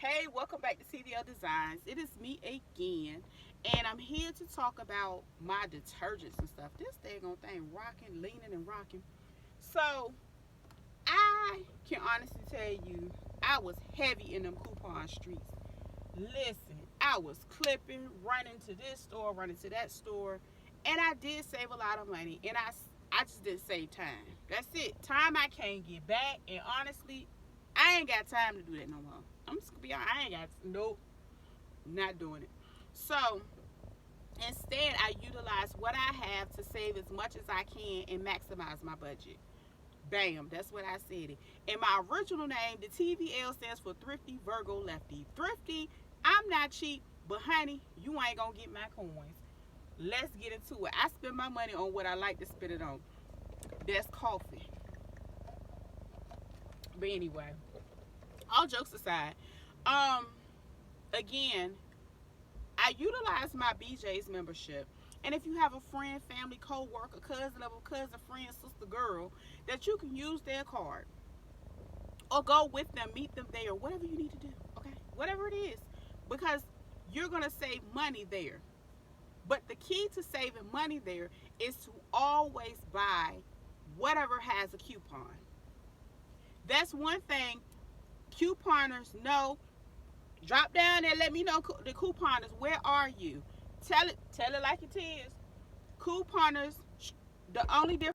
Hey, welcome back to CDL Designs. It is me again, and I'm here to talk about my detergents and stuff. This daggone thing rocking, leaning, and rocking. So, I can honestly tell you, I was heavy in them coupon streets. Listen, I was clipping, running to this store, running to that store, and I did save a lot of money, and I just didn't save time. That's it. Time I can't get back, and honestly, I ain't got time to do that no more. I'm just gonna be honest. I ain't got nope, not doing it. So instead, I utilize what I have to save as much as I can and maximize my budget. Bam, that's what I said it. In my original name, the TVL stands for Thrifty Virgo Lefty. Thrifty, I'm not cheap, but honey, you ain't gonna get my coins. Let's get into it. I spend my money on what I like to spend it on. That's coffee. But anyway, all jokes aside, um, again, I utilize my BJ's membership. And if you have a friend, family, co-worker, cousin of a cousin, friend, sister, girl, that you can use their card or go with them, meet them there, whatever you need to do, okay? Whatever it is. Because you're going to save money there. But the key to saving money there is to always buy whatever has a coupon. That's one thing couponers know. Drop down and let me know, the couponers, where are you? Tell it like it is. Couponers, the only difference